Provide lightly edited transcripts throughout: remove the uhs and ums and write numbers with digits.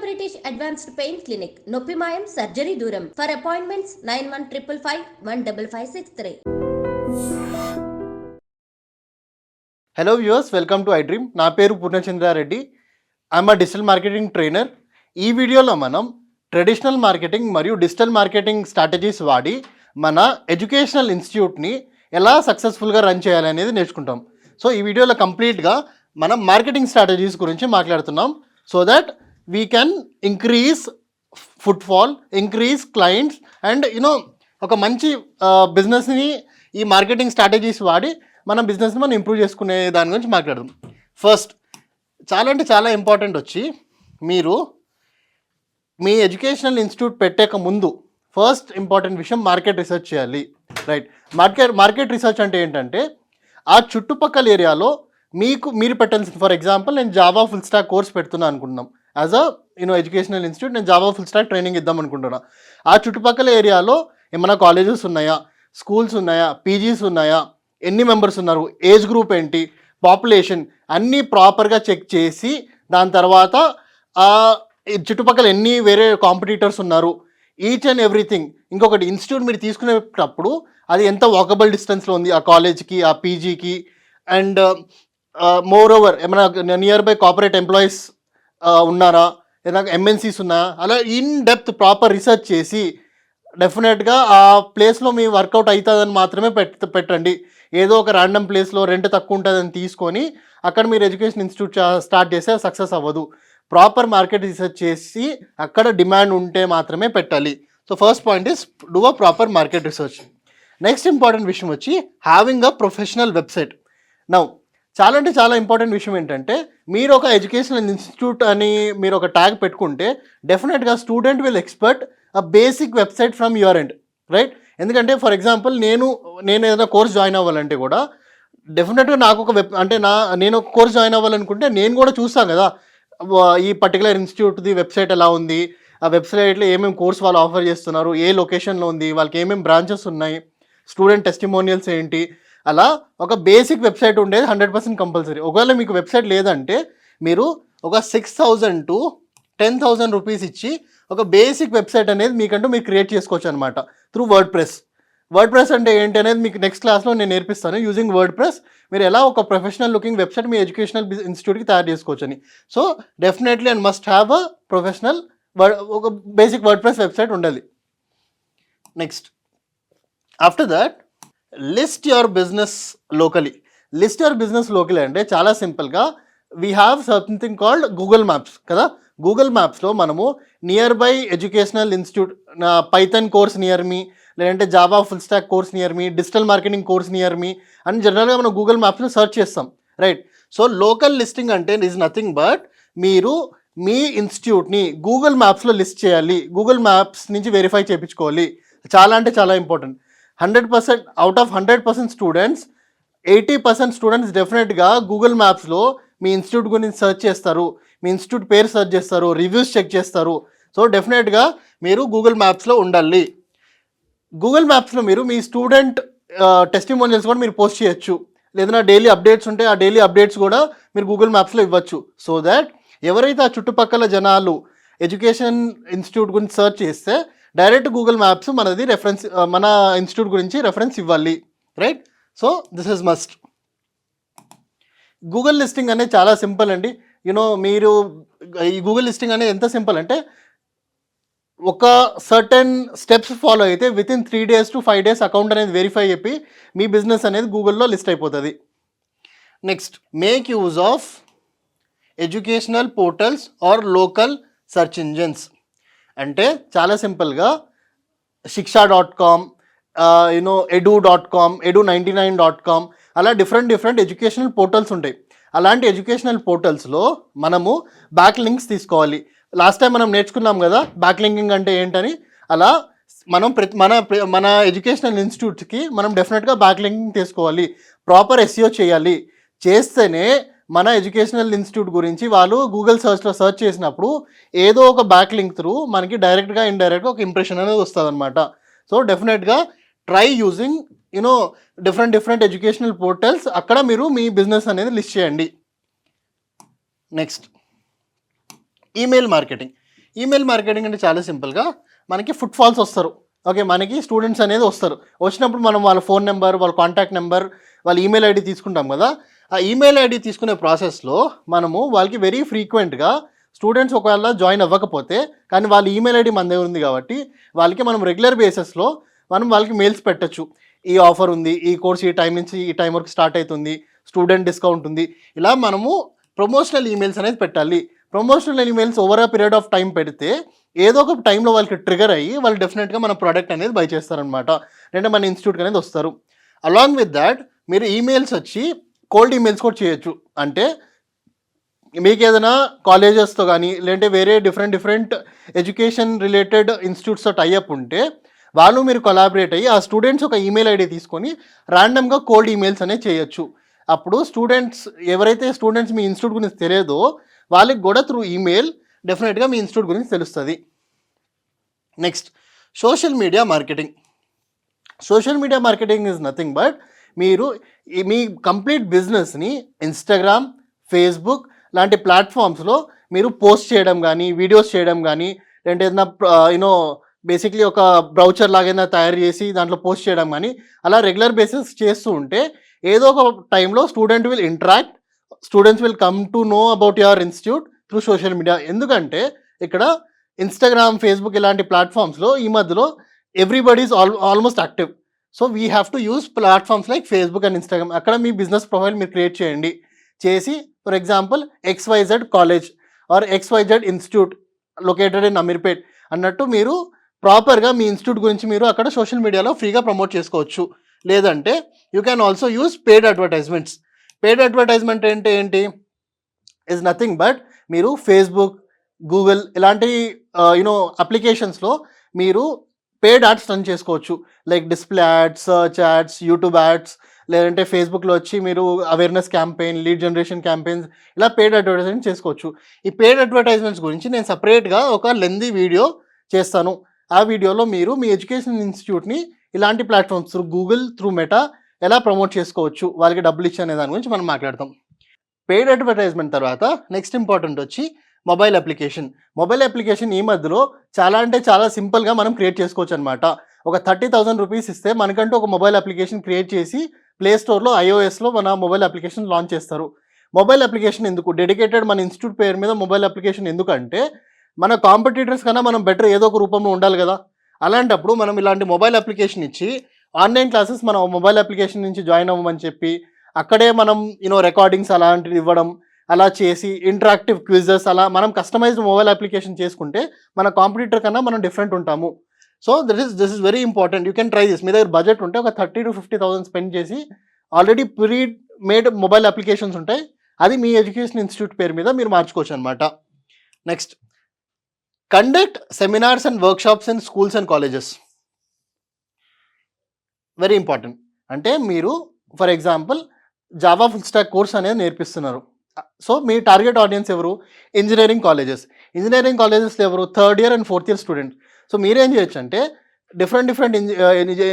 British Advanced Pain Clinic, Noppimayam Surgery Duram. For appointments 9155515563. Hello viewers, welcome to iDream. నా పేరు Purnachandra Reddy. I'm a digital marketing trainer. ఈ వీడియోలో మనం traditional marketing మరియు digital marketing strategies వాడి మన ఎడ్యుకేషనల్ ఇన్స్టిట్యూట్ని ఎలా సక్సెస్ఫుల్గా రన్ చేయాలనేది నేర్చుకుంటాం. సో ఈ వీడియోలో కంప్లీట్గా మనం మార్కెటింగ్ స్ట్రాటజీస్ గురించి మాట్లాడుతున్నాం. So that we can increase footfall, increase clients and ఒక మంచి బిజినెస్ని ఈ మార్కెటింగ్ స్ట్రాటజీస్ వాడి మన బిజినెస్ని మనం ఇంప్రూవ్ చేసుకునే దాని గురించి మాట్లాడదాం. ఫస్ట్ చాలా అంటే చాలా ఇంపార్టెంట్ వచ్చి, మీరు మీ ఎడ్యుకేషనల్ ఇన్స్టిట్యూట్ పెట్టేక ముందు ఫస్ట్ ఇంపార్టెంట్ విషయం మార్కెట్ రీసెర్చ్ చేయాలి. రైట్, మార్కెట్ రీసెర్చ్ అంటే ఏంటంటే ఆ చుట్టుపక్కల ఏరియాలో మీరు పెట్టాల్సిన, ఫర్ ఎగ్జాంపుల్ నేను జావా ఫుల్ స్టాక్ కోర్స్ పెడుతున్నాను అనుకుంటున్నాం. యాజ్ అ ఎడ్యుకేషనల్ ఇన్స్టిట్యూట్ నేను జావా ఫుల్ స్టాక్ ట్రైనింగ్ ఇద్దాం అనుకుంటున్నా. ఆ చుట్టుపక్కల ఏరియాలో ఏమైనా కాలేజెస్ ఉన్నాయా, స్కూల్స్ ఉన్నాయా, పీజీస్ ఉన్నాయా, ఎన్ని మెంబర్స్ ఉన్నారు, ఏజ్ గ్రూప్ ఏంటి, పాపులేషన్ అన్నీ ప్రాపర్గా చెక్ చేసి దాని తర్వాత చుట్టుపక్కల ఎన్ని వేరే కాంపిటీటర్స్ ఉన్నారు, ఈచ్ అండ్ ఎవ్రీథింగ్. ఇంకొకటి, ఇన్స్టిట్యూట్ మీరు తీసుకునేటప్పుడు అది ఎంత వాకబుల్ డిస్టెన్స్లో ఉంది ఆ కాలేజ్కి, ఆ పీజీకి, అండ్ మోర్ ఓవర్ ఏమైనా నియర్ బై కార్పొరేట్ ఎంప్లాయీస్ ఉన్నారా, ఏదైనా ఎంఎన్సీస్ ఉన్నాయా, అలా ఇన్ డెప్త్ ప్రాపర్ రీసెర్చ్ చేసి డెఫినెట్గా ఆ ప్లేస్లో మీ వర్కౌట్ అవుతుందని మాత్రమే పెట్టండి. ఏదో ఒక ర్యాండమ్ ప్లేస్లో రెంట్ తక్కువ ఉంటుందని తీసుకొని అక్కడ మీరు ఎడ్యుకేషన్ ఇన్స్టిట్యూట్ స్టార్ట్ చేస్తే సక్సెస్ అవ్వదు. ప్రాపర్ మార్కెట్ రీసెర్చ్ చేసి అక్కడ డిమాండ్ ఉంటే మాత్రమే పెట్టాలి. So first point is do a proper market research. Next important విషయం వచ్చి having a professional website. Now చాలా అంటే చాలా ఇంపార్టెంట్ విషయం ఏంటంటే, మీరు ఒక ఎడ్యుకేషనల్ ఇన్స్టిట్యూట్ అని మీరు ఒక ట్యాగ్ పెట్టుకుంటే డెఫినెట్గా student will expect a basic website from your end. Right, ఎందుకంటే ఫర్ ఎగ్జాంపుల్ నేను ఏదైనా కోర్స్ జాయిన్ అవ్వాలంటే కూడా డెఫినెట్గా నాకు ఒక నేను ఒక కోర్స్ జాయిన్ అవ్వాలనుకుంటే నేను కూడా చూస్తాను కదా ఈ పర్టికులర్ ఇన్స్టిట్యూట్ది వెబ్సైట్ ఎలా ఉంది, ఆ వెబ్సైట్లో ఏమేమి కోర్స్ వాళ్ళు ఆఫర్ చేస్తున్నారు, ఏ లొకేషన్లో ఉంది, వాళ్ళకి ఏమేమి బ్రాంచెస్ ఉన్నాయి, స్టూడెంట్ టెస్టిమోనియల్స్ ఏంటి, అలా ఒక బేసిక్ వెబ్సైట్ ఉండేది 100% కంపల్సరీ. ఒకవేళ మీకు వెబ్సైట్ లేదంటే మీరు ఒక 6,000 to 10,000 రూపీస్ ఇచ్చి ఒక బేసిక్ వెబ్సైట్ అనేది మీకంటూ మీరు క్రియేట్ చేసుకోవచ్చు అనమాట through word press. Word press అంటే ఏంటి అనేది మీకు నెక్స్ట్ క్లాస్లో నేను నేర్పిస్తాను. యూజింగ్ వర్డ్ ప్రెస్ మీరు ఎలా ఒక ప్రొఫెషనల్ లుకింగ్ వెబ్సైట్ మీ ఎడ్యుకేషనల్ ఇన్స్టిట్యూట్కి తయారు చేసుకోవచ్చు అని. So definitely and must have a professional ఒక బేసిక్ వర్డ్ ప్రెస్ వెబ్సైట్ ఉండాలి. Next after that list your business locally. List your business locally అంటే చాలా సింపుల్గా we have something called Google Maps కదా. గూగుల్ మ్యాప్స్లో మనము nearby educational institute, Python course near me, లేదంటే Java full stack course near me, digital marketing course near మీ అని జనరల్గా మనం గూగుల్ మ్యాప్స్లో సెర్చ్ చేస్తాం. రైట్, సో లోకల్ లిస్టింగ్ అంటే is nothing but మీరు మీ ఇన్స్టిట్యూట్ని గూగుల్ మ్యాప్స్లో లిస్ట్ చేయాలి. గూగుల్ మ్యాప్స్ నుంచి verify చేయించుకోవాలి. చాలా అంటే చాలా important. 100% out of 100% students 80% students డెఫినెట్గా గూగుల్ మ్యాప్స్లో మీ ఇన్స్టిట్యూట్ గురించి సెర్చ్ చేస్తారు, మీ ఇన్స్టిట్యూట్ పేరు సెర్చ్ చేస్తారు, రివ్యూస్ చెక్ చేస్తారు. సో డెఫినెట్గా మీరు గూగుల్ మ్యాప్స్లో ఉండాలి. గూగుల్ మ్యాప్స్లో మీరు మీ స్టూడెంట్ టెస్టిమోనియల్స్ కూడా మీరు పోస్ట్ చేయొచ్చు. లేదన్నా డైలీ అప్డేట్స్ ఉంటే ఆ డైలీ అప్డేట్స్ కూడా మీరు గూగుల్ మ్యాప్స్లో ఇవ్వచ్చు. సో దాట్ ఎవరైతే ఆ చుట్టుపక్కల జనాలు ఎడ్యుకేషన్ ఇన్స్టిట్యూట్ గురించి సెర్చ్ చేస్తే డైరెక్ట్ గూగుల్ మ్యాప్స్ మనది రెఫరెన్స్, మన ఇన్స్టిట్యూట్ గురించి రెఫరెన్స్ ఇవ్వాలి. Right, so this is must. Google listing అనేది చాలా సింపుల్ అండి. మీరు ఈ గూగుల్ లిస్టింగ్ అనేది ఎంత సింపుల్ అంటే ఒక సర్టెన్ స్టెప్స్ ఫాలో అయితే within 3 days to 5 days account అనేది వెరిఫై చెప్పి మీ బిజినెస్ అనేది గూగుల్లో లిస్ట్ అయిపోతుంది. Next, make use of educational portals or local search engines. అంటే చాలా సింపుల్గా shiksha.com, edu.com, edu99.com అలా డిఫరెంట్ ఎడ్యుకేషనల్ పోర్టల్స్ ఉంటాయి. అలాంటి ఎడ్యుకేషనల్ పోర్టల్స్లో మనము బ్యాక్ లింక్స్ తీసుకోవాలి. లాస్ట్ టైం మనం నేర్చుకున్నాం కదా బ్యాక్ లింకింగ్ అంటే ఏంటని. అలా మనం మన ఎడ్యుకేషనల్ ఇన్స్టిట్యూట్స్కి మనం డెఫినెట్గా బ్యాక్ లింకింగ్ తీసుకోవాలి. ప్రాపర్ SEO చేయాలి. చేస్తేనే మన ఎడ్యుకేషనల్ ఇన్స్టిట్యూట్ గురించి వాళ్ళు గూగుల్ సర్చ్లో సెర్చ్ చేసినప్పుడు ఏదో ఒక బ్యాక్ లింక్ త్రూ మనకి డైరెక్ట్గా ఇండైరెక్ట్గా ఒక ఇంప్రెషన్ అనేది వస్తుంది అనమాట. సో డెఫినెట్గా try using different educational portals. అక్కడ మీరు మీ బిజినెస్ అనేది లిస్ట్ చేయండి. Next, email marketing. Email marketing అంటే చాలా సింపుల్గా మనకి ఫుట్ ఫాల్స్ వస్తారు. ఓకే, మనకి స్టూడెంట్స్ అనేది వస్తారు. వచ్చినప్పుడు మనం వాళ్ళ ఫోన్ నెంబర్, వాళ్ళ కాంటాక్ట్ నెంబర్, వాళ్ళ ఈమెయిల్ ఐడి తీసుకుంటాం కదా. ఆ ఈమెయిల్ ఐడి తీసుకునే ప్రాసెస్లో మనము వాళ్ళకి వెరీ ఫ్రీక్వెంట్గా స్టూడెంట్స్ ఒకవేళ జాయిన్ అవ్వకపోతే, కానీ వాళ్ళ ఈమెయిల్ ఐడి మన దగ్గర ఉంది కాబట్టి వాళ్ళకి మనం రెగ్యులర్ బేసిస్లో మనం వాళ్ళకి మెయిల్స్ పెట్టచ్చు. ఈ ఆఫర్ ఉంది, ఈ కోర్స్ ఈ టైం నుంచి ఈ టైం వరకు స్టార్ట్ అవుతుంది, స్టూడెంట్ డిస్కౌంట్ ఉంది. ఇలా మనము ప్రమోషనల్ ఈమెయిల్స్ అనేది పెట్టాలి. Promotional emails over a period of time పెడితే ఏదో ఒక టైంలో వాళ్ళకి ట్రిగర్ అయ్యి వాళ్ళు డెఫినెట్గా మన ప్రోడక్ట్ అనేది బై చేస్తారనమాట. అంటే మన ఇన్స్టిట్యూట్కి అనేది వస్తారు. అలాంగ్ విత్ దాట్ మీరు ఈమెయిల్స్ వచ్చి కోల్డ్ ఈమెయిల్స్ కూడా చేయొచ్చు. అంటే మీకు ఏదైనా కాలేజెస్తో కానీ లేదంటే వేరే డిఫరెంట్ ఎడ్యుకేషన్ రిలేటెడ్ ఇన్స్టిట్యూట్స్తో టైఅప్ ఉంటే వాళ్ళు మీరు కొలాబరేట్ అయ్యి ఆ స్టూడెంట్స్ ఒక ఈమెయిల్ ఐడి తీసుకొని ర్యాండమ్గా కోల్డ్ ఈమెయిల్స్ అనేది చేయొచ్చు. అప్పుడు స్టూడెంట్స్ ఎవరైతే స్టూడెంట్స్ మీ ఇన్స్టిట్యూట్ గురించి తెలియదో వాళ్ళకి కూడా త్రూ ఈమెయిల్ డెఫినెట్గా మీ ఇన్స్టిట్యూట్ గురించి తెలుస్తుంది. Next, social media marketing. Social media marketing is nothing but మీరు మీ కంప్లీట్ బిజినెస్ని ఇన్స్టాగ్రామ్, ఫేస్బుక్ లాంటి ప్లాట్ఫామ్స్లో మీరు పోస్ట్ చేయడం కానీ, వీడియోస్ చేయడం కానీ, లేదంటే ఏదైనా బేసిక్లీ ఒక బ్రౌచర్ లాగైనా తయారు చేసి దాంట్లో పోస్ట్ చేయడం కానీ, అలా రెగ్యులర్ బేసిస్ చేస్తూ ఉంటే ఏదో ఒక టైంలో student will interact, students will come to know about your institute through social media. ఎందుకంటే ఇక్కడ ఇన్స్టాగ్రామ్, ఫేస్బుక్ ఇలాంటి ప్లాట్ఫామ్స్లో ఈ మధ్యలో everybody is almost active. So we have to use platforms like Facebook and Instagram. అక్కడ మీ బిజినెస్ ప్రొఫైల్ మీరు create చేయండి. చేసి for example XYZ college are XYZ institute located in Ameerpet అన్నట్టు మీరు ప్రాపర్గా మీ ఇన్స్టిట్యూట్ గురించి మీరు అక్కడ సోషల్ మీడియాలో ఫ్రీగా ప్రమోట్ చేసుకోవచ్చు. లేదంటే you can also use paid advertisements. Paid advertisement అంటే ఏంటి? ఇస్ నథింగ్ బట్ మీరు ఫేస్బుక్, గూగుల్ ఇలాంటి అప్లికేషన్స్లో మీరు పెయిడ్ యాడ్స్ రన్ చేసుకోవచ్చు. Like display ads, search ads, YouTube ads, లేదంటే ఫేస్బుక్లో వచ్చి మీరు awareness campaign, lead generation campaigns ఇలా పెయిడ్ అడ్వర్టైజ్మెంట్ చేసుకోవచ్చు. ఈ పెయిడ్ అడ్వర్టైజ్మెంట్స్ గురించి నేను సపరేట్గా ఒక లెందీ వీడియో చేస్తాను. ఆ వీడియోలో మీరు మీ ఎడ్యుకేషన్ ఇన్స్టిట్యూట్ని ఇలాంటి platforms through Google, through meta ఎలా ప్రమోట్ చేసుకోవచ్చు, వాళ్ళకి డబ్బులు ఇచ్చే అనే దాని గురించి మనం మాట్లాడతాం. పెయిడ్ అడ్వర్టైజ్మెంట్ తర్వాత నెక్స్ట్ ఇంపార్టెంట్ వచ్చి మొబైల్ అప్లికేషన్. మొబైల్ అప్లికేషన్ ఈ మధ్యలో చాలా అంటే చాలా సింపుల్గా మనం క్రియేట్ చేసుకోవచ్చు అనమాట. ఒక 30,000 రూపీస్ ఇస్తే మనకంటూ ఒక మొబైల్ అప్లికేషన్ క్రియేట్ చేసి ప్లే స్టోర్లో, iOSలో మన మొబైల్ అప్లికేషన్ లాంచ్ చేస్తారు. మొబైల్ అప్లికేషన్ ఎందుకు డెడికేటెడ్ మన ఇన్స్టిట్యూట్ పేరు మీద మొబైల్ అప్లికేషన్ ఎందుకంటే మన కాంపిటీటర్స్ కన్నా మనం బెటర్ ఏదో ఒక రూపంలో ఉండాలి కదా. అలాంటప్పుడు మనం ఇలాంటి మొబైల్ అప్లికేషన్ ఇచ్చి ఆన్లైన్ క్లాసెస్ మనం మొబైల్ అప్లికేషన్ నుంచి జాయిన్ అవ్వమని చెప్పి అక్కడే మనం రికార్డింగ్స్ అలాంటివి ఇవ్వడం, అలా చేసి ఇంటరాక్టివ్ క్విజెస్ అలా మనం కస్టమైజ్డ్ మొబైల్ అప్లికేషన్ చేసుకుంటే మన కాంపిటీటర్ కన్నా మనం డిఫరెంట్ ఉంటాము. So this is very important. You can try this. మీ దగ్గర బడ్జెట్ ఉంటే ఒక 30,000 to 50,000 స్పెండ్ చేసి already pre made mobile applications ఉంటాయి, అది మీ ఎడ్యుకేషన్ ఇన్స్టిట్యూట్ పేరు మీద మీరు మార్చుకోవచ్చు అనమాట. Next, conduct seminars and workshops in schools and colleges. Very important. అంటే మీరు for example Java full stack course అనేది నేర్పిస్తున్నారు. సో మీ టార్గెట్ ఆడియన్స్ ఎవరు? Engineering colleges. ఇంజనీరింగ్ కాలేజెస్లో ఎవరు? 3rd year and 4th year students. So మీరేం చేయొచ్చు అంటే డిఫరెంట్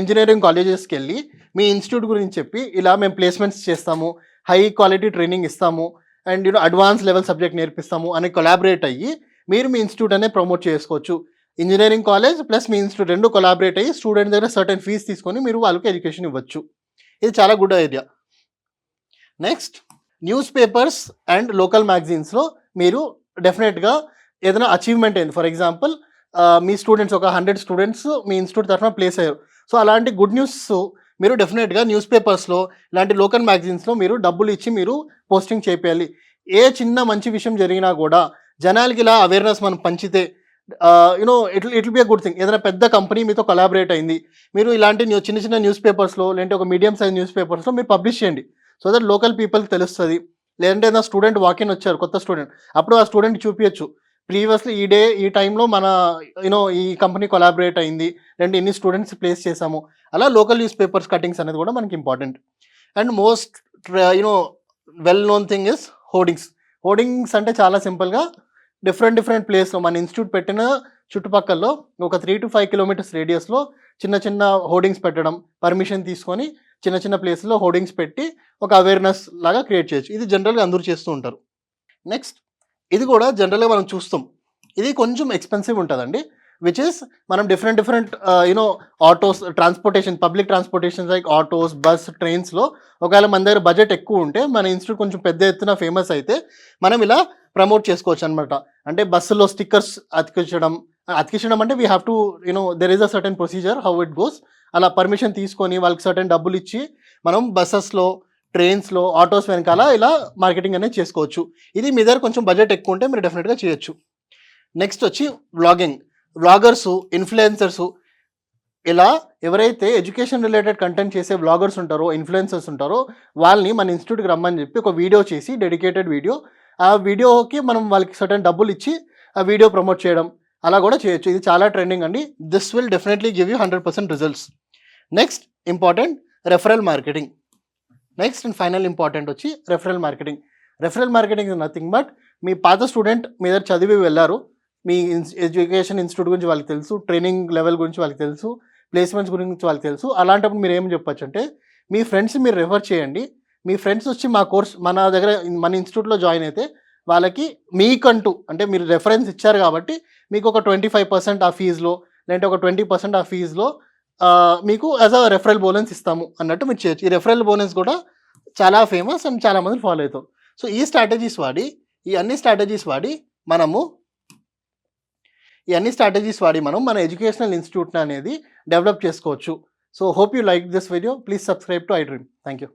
ఇంజనీరింగ్ కాలేజెస్కి వెళ్ళి మీ ఇన్స్టిట్యూట్ గురించి చెప్పి ఇలా మేము ప్లేస్మెంట్స్ చేస్తాము, హై క్వాలిటీ ట్రైనింగ్ ఇస్తాము, అండ్ అడ్వాన్స్ లెవెల్ సబ్జెక్ట్ నేర్పిస్తాము అని కొలాబరేట్ అయ్యి మీరు మీ ఇన్స్టిట్యూట్ అనేది ప్రమోట్ చేసుకోవచ్చు. ఇంజనీరింగ్ కాలేజ్ ప్లస్ మీ ఇన్స్టిట్యూట్ రెండు కొలాబరేట్ అయ్యి స్టూడెంట్ దగ్గర సర్టెన్ ఫీజ్ తీసుకొని మీరు వాళ్ళకి ఎడ్యుకేషన్ ఇవ్వచ్చు. ఇది చాలా good idea. Next, newspapers and local మ్యాగజైన్స్లో మీరు డెఫినెట్గా ఏదైనా అచీవ్మెంట్ అయింది. ఫర్ ఎగ్జాంపుల్ మీ స్టూడెంట్స్ ఒక 100 స్టూడెంట్స్ మీ ఇన్స్టిట్యూట్ తరఫున ప్లేస్ అయ్యారు. సో అలాంటి గుడ్ న్యూస్ మీరు డెఫినెట్గా న్యూస్ పేపర్స్లో ఇలాంటి లోకల్ మ్యాగజైన్స్లో మీరు డబ్బులు ఇచ్చి మీరు పోస్టింగ్ చేయాలి. ఏ చిన్న మంచి విషయం జరిగినా కూడా జనాలకి ఇలా అవేర్నెస్ మనం పంచితే it be a good thing. ఏదైనా పెద్ద కంపెనీ మీతో కొలాబరేట్ అయింది, మీరు ఇలాంటి చిన్న చిన్న న్యూస్ పేపర్స్లో లేదంటే ఒక మీడియం సైజ్ న్యూస్ పేపర్స్లో మీరు పబ్లిష్ చేయండి. సో దట్ లోకల్ పీపుల్కి తెలుస్తుంది. లేదంటే ఏదైనా స్టూడెంట్ వాకిన్ వచ్చారు, కొత్త స్టూడెంట్, అప్పుడు ఆ స్టూడెంట్ చూపించచ్చు ప్రీవియస్లీ ఈ టైంలో మన ఈ కంపెనీ కొలాబరేట్ అయింది, లేదంటే ఇన్ని స్టూడెంట్స్ ప్లేస్ చేసాము. అలా లోకల్ న్యూస్ పేపర్స్ కటింగ్స్ అనేది కూడా మనకి important. And most well known thing is hoardings. Hoardings అంటే చాలా సింపుల్గా డిఫరెంట్ ప్లేస్లో మన ఇన్స్టిట్యూట్ పెట్టిన చుట్టుపక్కల్లో ఒక 3 to 5 kilometers రేడియస్లో చిన్న చిన్న హోర్డింగ్స్ పెట్టడం, పర్మిషన్ తీసుకొని చిన్న చిన్న ప్లేస్లో హోర్డింగ్స్ పెట్టి ఒక అవేర్నెస్ లాగా క్రియేట్ చేయొచ్చు. ఇది జనరల్గా అందరూ చేస్తూ ఉంటారు. నెక్స్ట్, ఇది కూడా జనరల్గా మనం చూస్తాం ఇది కొంచెం ఎక్స్పెన్సివ్ ఉంటుందండి, విచ్ ఇస్ మనం different autos, transportation, public transportation like autos, bus, ట్రైన్స్లో ఒకవేళ మన దగ్గర బడ్జెట్ ఎక్కువ ఉంటే, మన ఇన్స్టిట్యూట్ కొంచెం పెద్ద ఎత్తున ఫేమస్ అయితే మనం ఇలా ప్రమోట్ చేసుకోవచ్చు అనమాట. అంటే బస్సులో స్టిక్కర్స్ అతికించడం అంటే we have to there is a certain procedure how it goes. అలా పర్మిషన్ తీసుకొని వాళ్ళకి సర్టెన్ డబ్బులు ఇచ్చి మనం బస్సెస్లో, ట్రైన్స్లో, ఆటోస్ వెనకాల ఇలా మార్కెటింగ్ అనేది చేసుకోవచ్చు. ఇది మీ దగ్గర కొంచెం బడ్జెట్ ఎక్కువ ఉంటే మీరు డెఫినెట్గా చేయొచ్చు. నెక్స్ట్ వచ్చి వ్లాగర్సు, ఇన్ఫ్లుయెన్సర్సు, ఇలా ఎవరైతే ఎడ్యుకేషన్ రిలేటెడ్ కంటెంట్ చేసే వ్లాగర్స్ ఉంటారో, ఇన్ఫ్లుయెన్సర్స్ ఉంటారో, వాళ్ళని మన ఇన్స్టిట్యూట్కి రమ్మని చెప్పి ఒక వీడియో చేసి, డెడికేటెడ్ వీడియో, ఆ వీడియోకి మనం వాళ్ళకి సర్టెన్ డబ్బులు ఇచ్చి ఆ వీడియో ప్రమోట్ చేయడం, అలా కూడా చేయొచ్చు. ఇది చాలా ట్రెండింగ్ అండి. This will definitely give you 100% results. Next important, referral marketing. Next and final important వచ్చి referral marketing. Referral marketing is nothing but, మీ పాత స్టూడెంట్ మీ దగ్గర చదివి వెళ్ళారు, మీ ఎడ్యుకేషన్ ఇన్స్టిట్యూట్ గురించి వాళ్ళకి తెలుసు, ట్రైనింగ్ లెవెల్ గురించి వాళ్ళకి తెలుసు, ప్లేస్మెంట్స్ గురించి వాళ్ళకి తెలుసు. అలాంటప్పుడు మీరు ఏం చెప్పచ్చు అంటే, మీ ఫ్రెండ్స్ మీరు రెఫర్ చేయండి. మీ ఫ్రెండ్స్ వచ్చి మా కోర్స్ మన దగ్గర మన ఇన్స్టిట్యూట్లో జాయిన్ అయితే వాళ్ళకి మీకంటూ, అంటే మీరు రెఫరెన్స్ ఇచ్చారు కాబట్టి మీకు ఒక 25% ఆ ఫీజులో, లేదంటే ఒక 20% ఆ ఫీజులో మీకు యాజ్ అ రెఫరల్ బోనస్ ఇస్తాము అన్నట్టు మీరు చేయొచ్చు. ఈ రెఫరల్ బోనస్ కూడా చాలా ఫేమస్ అండ్ చాలామంది ఫాలో అవుతారు. సో ఈ అన్ని స్ట్రాటజీస్ వాడి మనం మన ఎడ్యుకేషనల్ ఇన్స్టిట్యూట్ అనేది డెవలప్ చేసుకోవచ్చు. So hope you like this video. Please subscribe to iDream. Thank you.